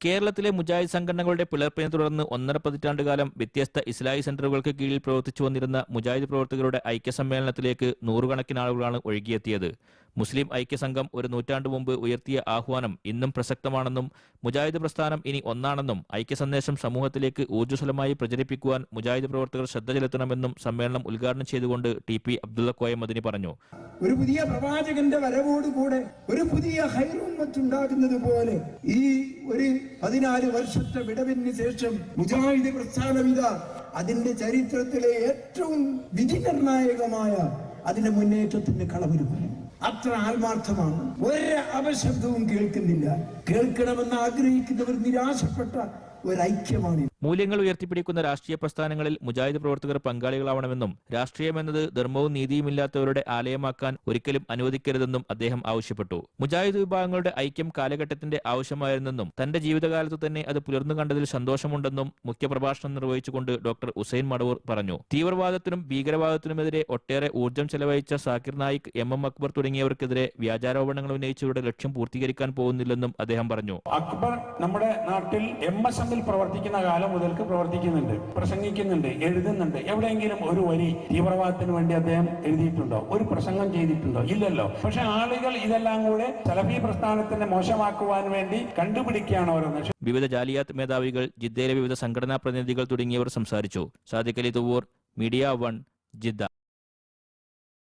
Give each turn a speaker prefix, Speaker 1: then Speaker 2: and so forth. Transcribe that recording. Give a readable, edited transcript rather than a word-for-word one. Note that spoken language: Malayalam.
Speaker 1: കേരളത്തിലെ മുജാഹിദ് സംഘടനകളുടെ പിളർപ്പിനെ തുടർന്ന് 1.5 പതിറ്റാണ്ടുകാലം വ്യത്യസ്ത ഇസ്ലാഹി സെന്ററുകൾക്ക് കീഴിൽ പ്രവർത്തിച്ചു വന്നിരുന്ന മുജാഹിദ് പ്രവർത്തകരുടെ ഐക്യസമ്മേളനത്തിലേക്ക് നൂറുകണക്കിന് ആളുകളാണ് ഒഴുകിയെത്തിയത്. മുസ്ലിം ഐക്യസംഘം ഒരു നൂറ്റാണ്ടു മുമ്പ് ഉയർത്തിയ ആഹ്വാനം ഇന്നും പ്രസക്തമാണെന്നും മുജാഹിദ് പ്രസ്ഥാനം ഇനി ഒന്നാണെന്നും ഐക്യസന്ദേശം സമൂഹത്തിലേക്ക് ഊർജ്ജസ്വലമായി പ്രചരിപ്പിക്കുവാൻ മുജാഹിദ് പ്രവർത്തകർ ശ്രദ്ധ ചെലുത്തണമെന്നും സമ്മേളനം ഉദ്ഘാടനം ചെയ്തുകൊണ്ട് ടി.പി. അബ്ദുള്ള കോയ മദനി പറഞ്ഞു.
Speaker 2: ഒരു പുതിയ പ്രവാചകന്റെ വരവോടുകൂടെ ഒരു പുതിയ ഹൈറുമ്മത്തുണ്ടാകുന്നത് പോലെ ഈ ഒരു 14 വർഷത്തെ വിടവിന് ശേഷം മുജാഹിദ് പ്രസ്ഥാനം അതിന്റെ ചരിത്രത്തിലെ ഏറ്റവും വിധിനിർണായകമായ അതിന്റെ മുന്നേറ്റത്തിന്റെ കളമൊരുക്കുന്നു. അത്ര ആത്മാർത്ഥമാണ്. ഒരു അപശബ്ദവും കേൾക്കുന്നില്ല. കേൾക്കണമെന്ന് ആഗ്രഹിക്കുന്നവർ നിരാശപ്പെട്ട ഒരൈക്യമാണ്.
Speaker 1: മൂല്യങ്ങൾ ഉയർത്തിപ്പിടിക്കുന്ന രാഷ്ട്രീയ പ്രസ്ഥാനങ്ങളിൽ മുജാഹിദ് പ്രവർത്തകർ പങ്കാളികളാവണമെന്നും രാഷ്ട്രീയമെന്നത് ധർമ്മവും നീതിയുമില്ലാത്തവരുടെ ആലയമാക്കാൻ ഒരിക്കലും അനുവദിക്കരുതെന്നും അദ്ദേഹം ആവശ്യപ്പെട്ടു. മുജാഹിദ് വിഭാഗങ്ങളുടെ ഐക്യം കാലഘട്ടത്തിന്റെ ആവശ്യമായിരുന്നെന്നും തന്റെ ജീവിതകാലത്തു തന്നെ അത് പുലർന്നു കണ്ടതിൽ സന്തോഷമുണ്ടെന്നും മുഖ്യപ്രഭാഷണം നിർവഹിച്ചുകൊണ്ട് ഡോക്ടർ ഉസൈൻ മടവൂർ പറഞ്ഞു. തീവ്രവാദത്തിനും ഭീകരവാദത്തിനുമെതിരെ ഒട്ടേറെ ഊർജ്ജം ചെലവഴിച്ച സാക്കിർ നായിക്, എം അക്ബർ തുടങ്ങിയവർക്കെതിരെ വ്യാജാരോപണങ്ങൾ ഉന്നയിച്ചവരുടെ ലക്ഷ്യം പൂർത്തീകരിക്കാൻ പോകുന്നില്ലെന്നും അദ്ദേഹം പറഞ്ഞു.
Speaker 3: അക്ബർ നമ്മുടെ നാട്ടിൽ MSM-ൽ പ്രവർത്തിക്കുന്ന കാലം മുതൽക്ക് പ്രവർത്തിക്കുന്നുണ്ട്, പ്രസംഗിക്കുന്നുണ്ട്, എഴുതുന്നുണ്ട്. എവിടെയെങ്കിലും ഒരു വരി തീവ്രവാദത്തിന് വേണ്ടി അദ്ദേഹം എഴുതിയിട്ടുണ്ടോ? ഒരു പ്രസംഗം ചെയ്തിട്ടുണ്ടോ? ഇല്ലല്ലോ. പക്ഷെ ആളുകൾ ഇതെല്ലാം കൂടെ സലഫി പ്രസ്ഥാനത്തിനെ മോശമാക്കുവാൻ വേണ്ടി കണ്ടുപിടിക്കുകയാണ് ഓരോന്ന്.
Speaker 1: വിവിധ ജാലിയാത്ത് മേധാവികൾ, ജിദ്ദയിലെ വിവിധ സംഘടനാ പ്രതിനിധികൾ തുടങ്ങിയവർ സംസാരിച്ചു. Sadiq Ali Thuvur, media 1, Jeddah.